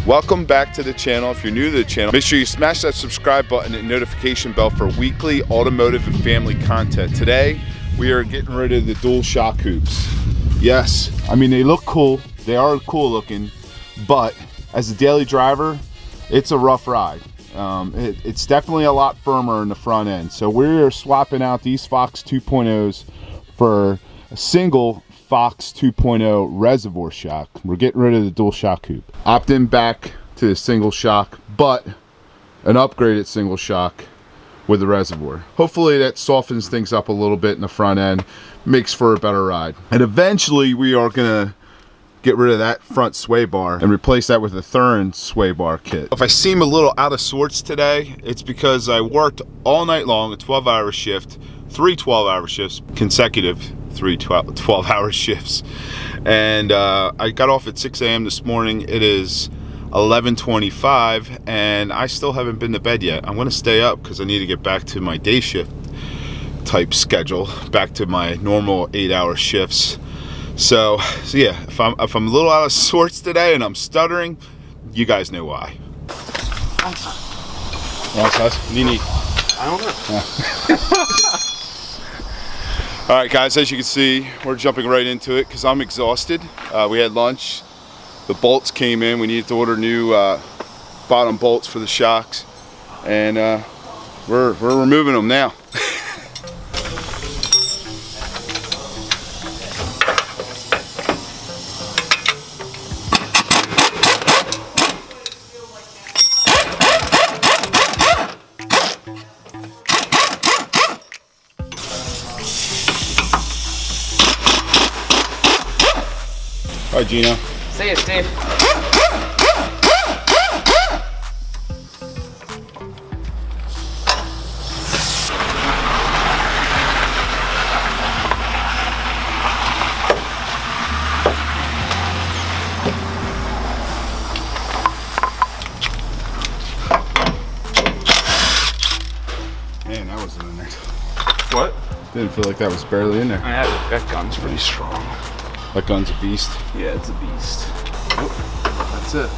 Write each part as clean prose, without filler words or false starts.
Welcome back to the channel. If you're new to the channel, make sure you smash that subscribe button and notification bell for weekly automotive and family content. Today, we are getting rid of the dual shock hoops. Yes, I mean, they look cool. They are cool looking, but as a daily driver, it's a rough ride. It's definitely a lot firmer in the front end. So we're swapping out these Fox 2.0s for a single Fox 2.0 reservoir shock. We're getting rid of the dual shock hoop. Opting back to the single shock, but an upgraded single shock with the reservoir. Hopefully that softens things up a little bit in the front end, makes for a better ride. And eventually we are gonna get rid of that front sway bar and replace that with a Thurin sway bar kit. If I seem a little out of sorts today, it's because I worked all night long, a 12-hour shift, 3 12-hour shifts, consecutive 3 12-hour shifts. And I got off at 6 a.m. this morning. It is 11:25 and I still haven't been to bed yet. I'm gonna stay up because I need to get back to my day shift type schedule, back to my normal 8-hour shifts. So yeah, if I'm a little out of sorts today and I'm stuttering, you guys know why. Nini. I don't know. All right, guys, as you can see, we're jumping right into it because I'm exhausted. We had lunch. The bolts came in. We needed to order new bottom bolts for the shocks, and we're removing them now. All right, Gino. See you, Steve. Man, that wasn't in there. What? Didn't feel like that was barely in there. That gun's pretty strong. That gun's a beast. Yeah, it's a beast. Oh, that's it.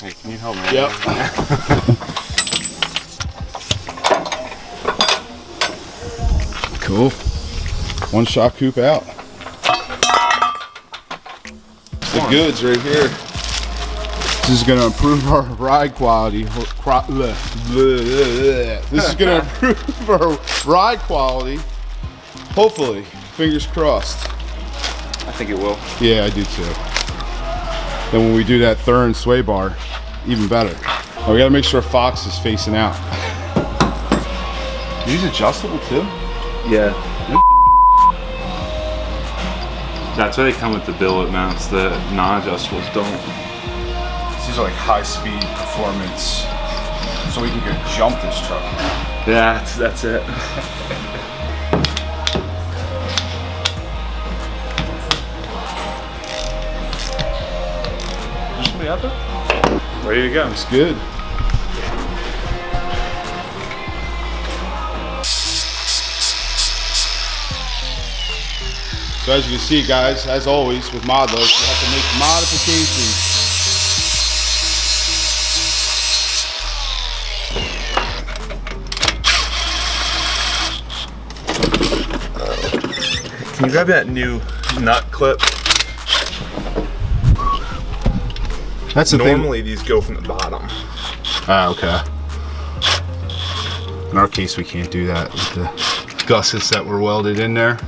Hey, can you help me? Yep. Cool. One shock hoop out. The goods right here. This is going to improve our ride quality. This is going to improve our ride quality. Hopefully. Fingers crossed. I think it will. Yeah, I do too. Then when we do that Thurin sway bar, even better. Oh, we got to make sure Fox is facing out. These adjustable too? Yeah. That's why they come with the billet mounts. The non-adjustables don't. These are like high-speed performance, so we can go jump this truck. Yeah, that's it. Is somebody out there? Ready to go. It's good. So as you can see, guys, as always with modlos, you have to make modifications. Can you grab that new nut clip? That's the Normally these go from the bottom. Ah, okay. In our case, we can't do that with the gussets that were welded in there.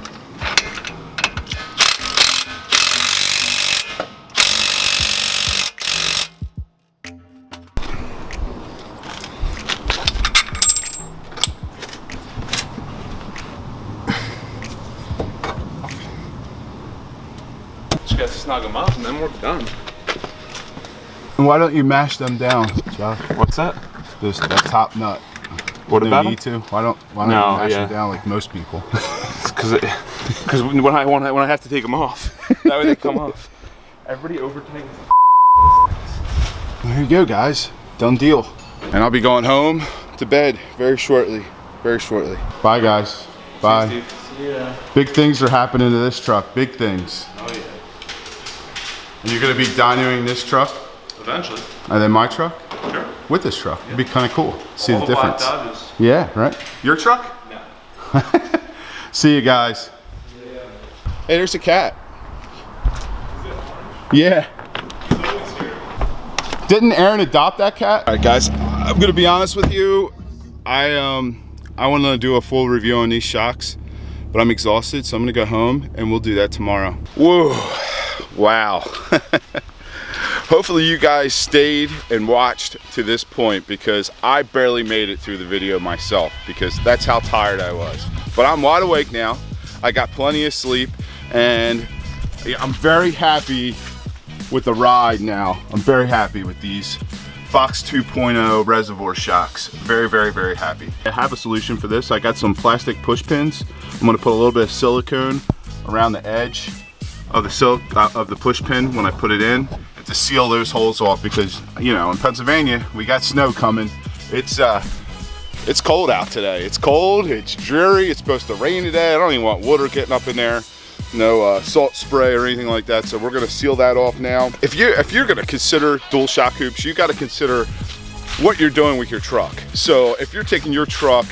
Just gotta snug them up and then we're done. And why don't you mash them down, Josh? What's that? That top nut. What No about need them? to? Why don't you mash them down like most people? Because when I have to take them off, that way they come off. Everybody overtakes. There you go, guys. Done deal. And I'll be going home to bed very shortly. very shortly. Bye, guys. Bye. See you, Steve. See ya. Big things are happening to this truck. Big things. Oh yeah. And you're gonna be dynoing this truck Eventually. and then my truck Sure. with this truck. It'd be kind of cool. See the All black difference. Dodges. Yeah, right. Your truck? No. See you guys. Hey, there's a cat. Yeah. Didn't Aaron adopt that cat? All right, guys. I'm gonna be honest with you. I want to do a full review on these shocks, but I'm exhausted, so I'm gonna go home and we'll do that tomorrow. Whoa! Wow. Hopefully you guys stayed and watched to this point, because I barely made it through the video myself, because that's how tired I was. But I'm wide awake now. I got plenty of sleep, and I'm very happy with the ride now. I'm very happy with these Fox 2.0 reservoir shocks. Very, very, very happy. I have a solution for this. I got some plastic push pins. I'm gonna put a little bit of silicone around the edge of the push pin when I put it in, to seal those holes off, because you know, in Pennsylvania we got snow coming. It's cold out today. It's cold, it's dreary, it's supposed to rain today. I don't even want water getting up in there. No salt spray or anything like that, so we're gonna seal that off now. If you're gonna consider dual shock hoops, you gotta consider what you're doing with your truck. So if you're taking your truck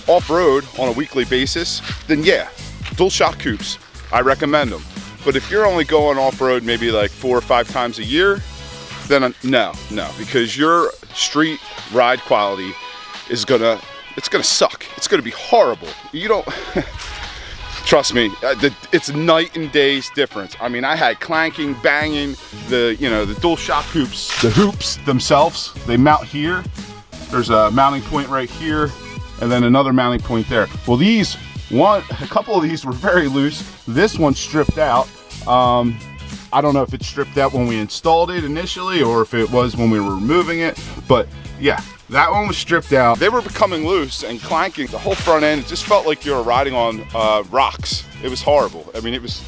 off-road on a weekly basis, then yeah, dual shock hoops, I recommend them. But if you're only going off-road maybe like 4 or 5 times a year, then no, because your street ride quality is gonna suck. It's gonna be horrible. You don't, trust me, it's night and day's difference. I mean, I had clanking, banging, the dual shock hoops. The hoops themselves, they mount here. There's a mounting point right here, and then another mounting point there. Well, a couple of these were very loose. This one stripped out. I don't know if it stripped out when we installed it initially, or if it was when we were removing it, but yeah, that one was stripped out. They were becoming loose and clanking. The whole front end, it just felt like you were riding on rocks. It was horrible. I mean, it was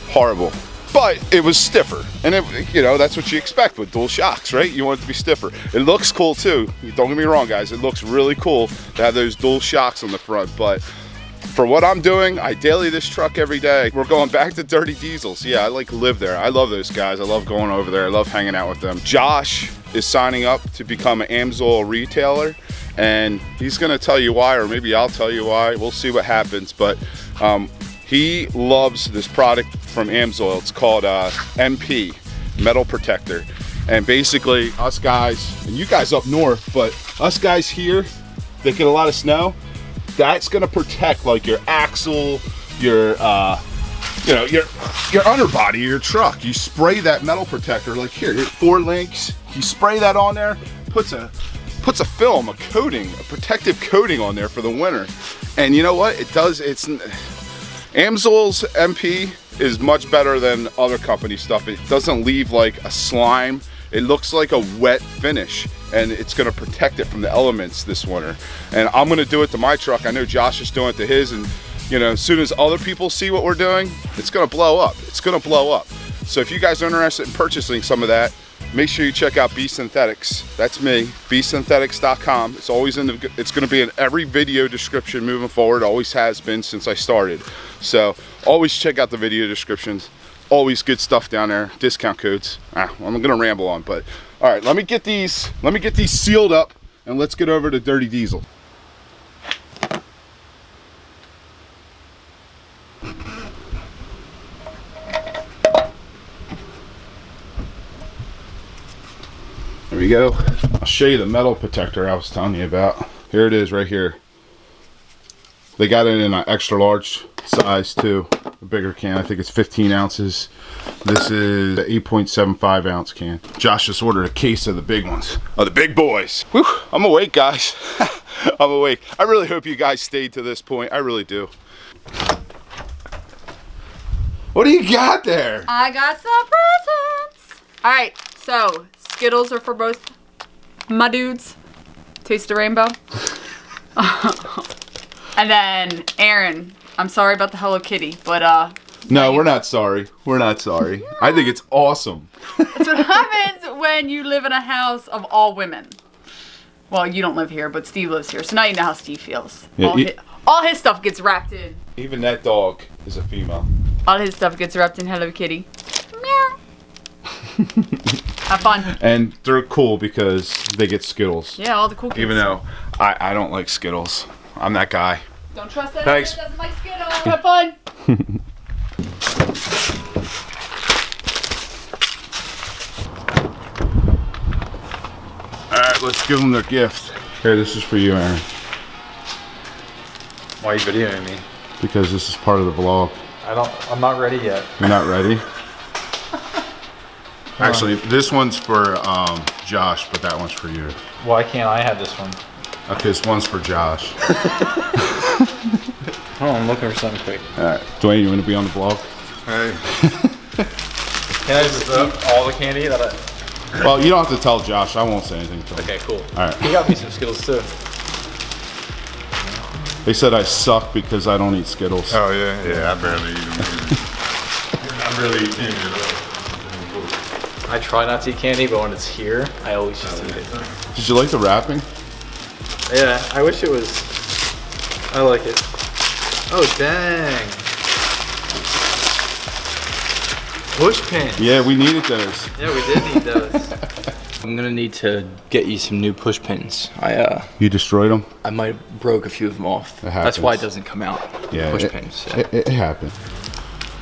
horrible, but it was stiffer. And that's what you expect with dual shocks, right? You want it to be stiffer. It looks cool too. Don't get me wrong, guys. It looks really cool to have those dual shocks on the front, but for what I'm doing, I daily this truck every day. We're going back to Dirty Diesels. Yeah, I live there. I love those guys. I love going over there. I love hanging out with them. Josh is signing up to become an AMSOIL retailer, and he's gonna tell you why, or maybe I'll tell you why. We'll see what happens, but he loves this product from AMSOIL. It's called MP, Metal Protector. And basically, us guys, and you guys up north, but us guys here that get a lot of snow, that's gonna protect like your axle, your underbody, your truck. You spray that metal protector, like here, 4 links. You spray that on there, puts a film, a coating, a protective coating on there for the winter. And you know what? It does. AMSOIL's MP is much better than other company stuff. It doesn't leave like a slime. It looks like a wet finish, and it's gonna protect it from the elements this winter. And I'm gonna do it to my truck. I know Josh is doing it to his, and as soon as other people see what we're doing, it's gonna blow up. It's gonna blow up. So if you guys are interested in purchasing some of that, make sure you check out B Synthetics. That's me, bsynthetics.com. It's always it's gonna be in every video description moving forward. Always has been since I started. So always check out the video descriptions. Always good stuff down there, discount codes. I'm gonna ramble on, but all right, let me get these sealed up, and let's get over to Dirty Diesel. There we go. I'll show you the metal protector I was telling you about. Here it is right here. They got it in an extra large size too, a bigger can. I think it's 15 ounces. This is an 8.75 ounce can. Josh just ordered a case of the big ones, of the big boys. Whew, I'm awake, guys. I'm awake. I really hope you guys stayed to this point. I really do. What do you got there? I got some presents. All right, so Skittles are for both my dudes. Taste the rainbow. And then Aaron, I'm sorry about the Hello Kitty, but no, we're not sorry. We're not sorry. I think it's awesome. That's what happens when you live in a house of all women. Well, you don't live here, but Steve lives here, so now you know how Steve feels. Yeah, All his stuff gets wrapped in. Even that dog is a female. All his stuff gets wrapped in Hello Kitty. Meow. Have fun. And they're cool because they get Skittles. Yeah, all the cool kids. Even though I don't like Skittles. I'm that guy. Don't trust that. Thanks. Doesn't like Skittles. Have fun. Alright, let's give them their gift. Here, this is for you, Aaron. Why are you videoing me? Because this is part of the vlog. I'm not ready yet. You're not ready? Actually, this one's for Josh, but that one's for you. Why can't I have this one? Okay, this one's for Josh. Oh, I'm looking for something quick. Alright, Dwayne, you want to be on the vlog? Hey. Can I just eat all the candy that I... Well, you don't have to tell Josh. I won't say anything to him. Okay, cool. Alright. He got me some Skittles too. They said I suck because I don't eat Skittles. Oh yeah, yeah. I barely eat them. I barely eat candy at all. I try not to eat candy, but when it's here, I always just eat it. Did you like the wrapping? Yeah, I wish it was... I like it. Oh, dang. Push pins. Yeah, we needed those. Yeah, we did need those. I'm gonna need to get you some new push pins. You destroyed them? I might have broke a few of them off. It That's why it happens. doesn't come out. Yeah, Push it, pins. Yeah. It happened.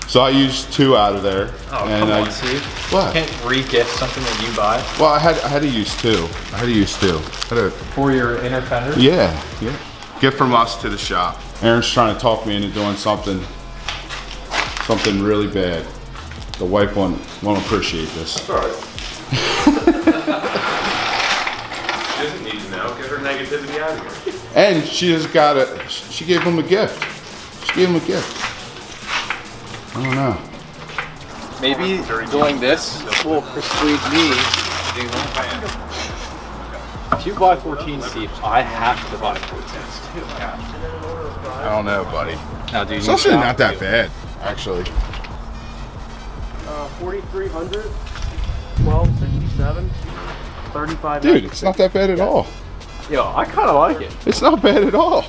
So I used 2 out of there. Oh, and come on, Steve. What? You can't re-gift something that you buy Well, I had to use 2. I had to use 2. for your inner fender. Yeah. Gift from us to the shop. Aaron's trying to talk me into doing something really bad. The wife won't appreciate this. That's all right. She doesn't need to know. Get her negativity out of here. And she just got it. She gave him a gift. She gave him a gift. I don't know. Maybe doing this will persuade me to do one. If you buy 14, Steve, I have to buy 14s too. I don't know, buddy. Now, dude, It's actually not that bad, actually. 4,300, 1267, 35. Dude, it's not that bad at all. Yo, I kind of like it. It's not bad at all.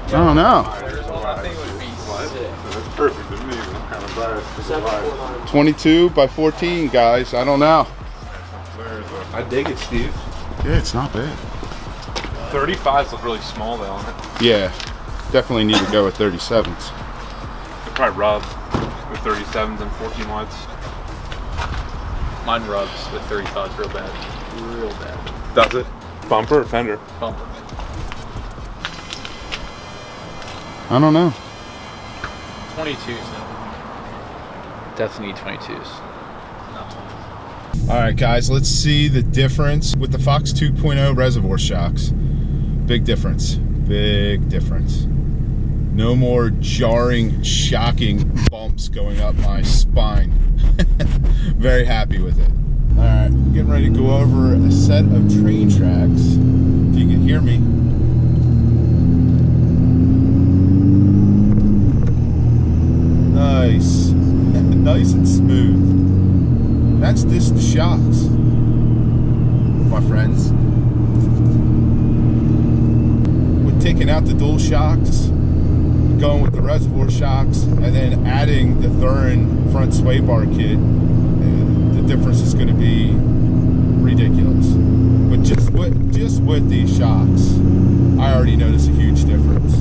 I don't know. That's perfect to me. I'm kind of biased. 22 by 14, guys. I don't know. I dig it, Steve. Yeah, it's not bad. 35s look really small though on it. Yeah, definitely need to go with 37s. They'll probably rub with 37s and 14 wides. Mine rubs with 35s real bad. Real bad. Does it? Bumper or fender? Bumper. I don't know. 22s though. Definitely need 22s. All right, guys, let's see the difference with the Fox 2.0 reservoir shocks. Big difference. Big difference. No more jarring, shocking bumps going up my spine. Very happy with it. All right, getting ready to go over a set of train tracks. If you can hear me. Nice. Nice and smooth. That's just the shocks, my friends. With taking out the dual shocks, going with the reservoir shocks, and then adding the Thurin front sway bar kit, the difference is going to be ridiculous. But just with these shocks, I already notice a huge difference.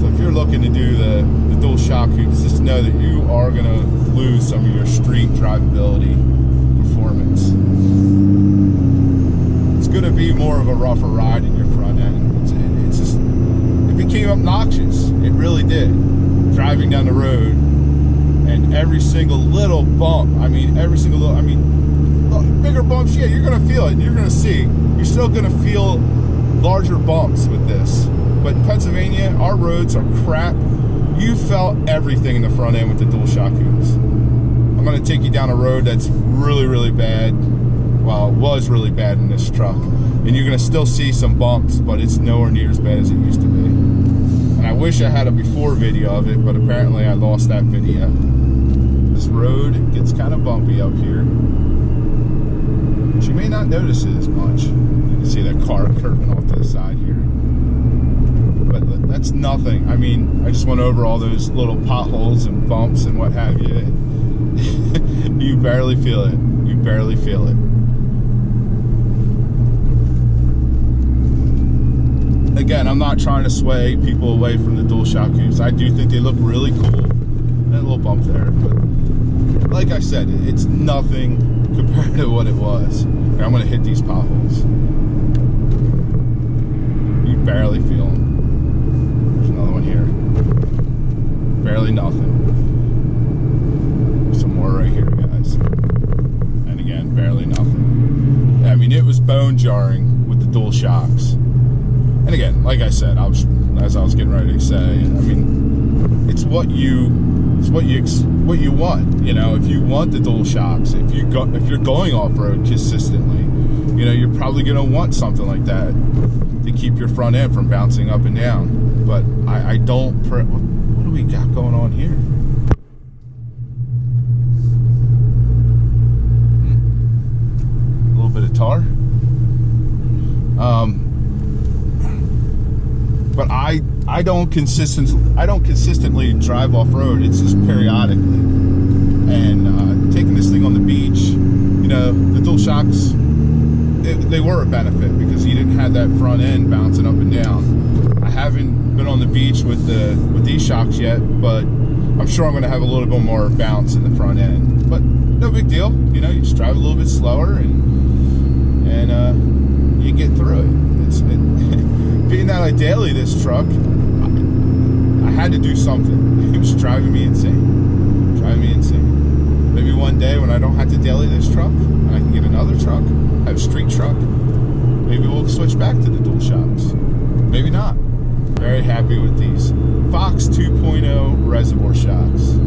So if you're looking to do the dual shock hoops, just know that you are going to lose some of your street drivability performance. It's going to be more of a rougher ride in your front end. It's just, it became obnoxious. It really did. Driving down the road and every single little bump, bigger bumps, yeah, you're going to feel it. You're going to see. You're still going to feel larger bumps with this. But in Pennsylvania, our roads are crap. You felt everything in the front end with the dual shock hoops. I'm going to take you down a road that's really, really bad. Well, it was really bad in this truck. And you're going to still see some bumps, but it's nowhere near as bad as it used to be. And I wish I had a before video of it, but apparently I lost that video. this road gets kind of bumpy up here. But you may not notice it as much. You can see that car curving off to the side here. But that's nothing. I mean, I just went over all those little potholes and bumps and what have you. You barely feel it. You barely feel it. Again, I'm not trying to sway people away from the dual shock coops. I do think they look really cool. And a little bump there, but like I said, it's nothing compared to what it was. And I'm gonna hit these potholes. You barely feel them. There's another one here. Barely nothing. Some more right here, guys. And again, barely nothing. I mean, it was bone jarring with the dual shocks. And again, like I said, as I was getting ready to say, I mean, it's what you want. You know, if you want the dual shocks, if you're going off road consistently, you know, you're probably gonna want something like that to keep your front end from bouncing up and down. But I don't. What do we got going on here? A little bit of tar. But I don't consistently drive off road. It's just periodically. And taking this thing on the beach, you know, the dual shocks, they were a benefit because you didn't have that front end bouncing up and down. I haven't been on the beach with these shocks yet, but I'm sure I'm going to have a little bit more bounce in the front end. But no big deal. You know, you just drive a little bit slower and you get through it. Being that I daily this truck, I had to do something. It was driving me insane. Driving me insane. Maybe one day when I don't have to daily this truck and I can get another truck, have a street truck, maybe we'll switch back to the dual shocks. Maybe not. Very happy with these Fox 2.0 reservoir shocks.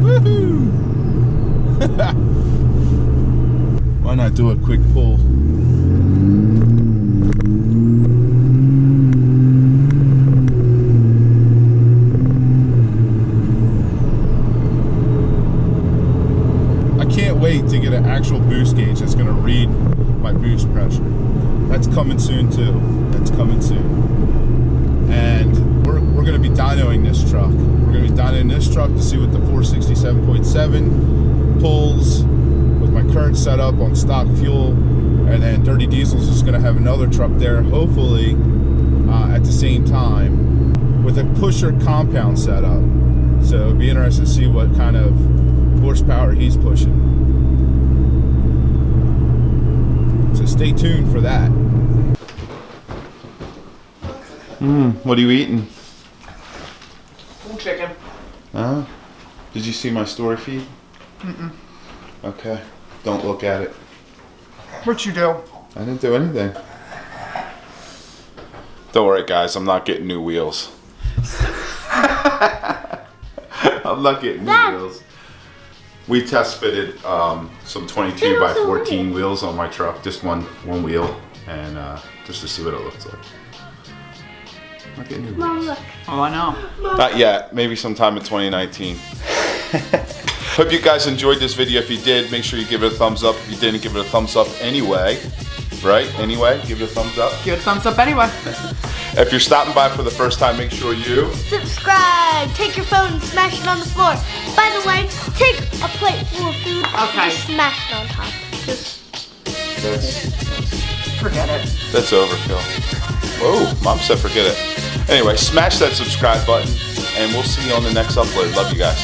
Woohoo! Why not do a quick pull? Wait to get an actual boost gauge that's going to read my boost pressure. That's coming soon too. That's coming soon. And we're going to be dynoing this truck. We're going to be dynoing this truck to see what the 467.7 pulls with my current setup on stock fuel. And then Dirty Diesels is going to have another truck there, hopefully at the same time, with a pusher compound setup. So it'll be interesting to see what kind of horsepower he's pushing. So stay tuned for that. What are you eating? Chicken. Did you see my story feed? Mm-mm. Okay. Don't look at it. What'd you do? I didn't do anything. Don't worry, guys. I'm not getting new wheels. I'm not getting new wheels. We test fitted some 22 by 14 wheels on my truck, just one wheel, and just to see what it looks like. Not getting new wheels. Oh, I know. Not yet. Maybe sometime in 2019. Hope you guys enjoyed this video. If you did, make sure you give it a thumbs up. If you didn't, give it a thumbs up anyway. Right? Anyway, give it a thumbs up. Give it a thumbs up anyway. If you're stopping by for the first time, make sure you subscribe. Take your phone and smash it on the floor. By the way, take a plate full of food and just smash it on top. Forget it. That's overkill. Whoa, Mom said forget it. Anyway, smash that subscribe button, and we'll see you on the next upload. Love you guys.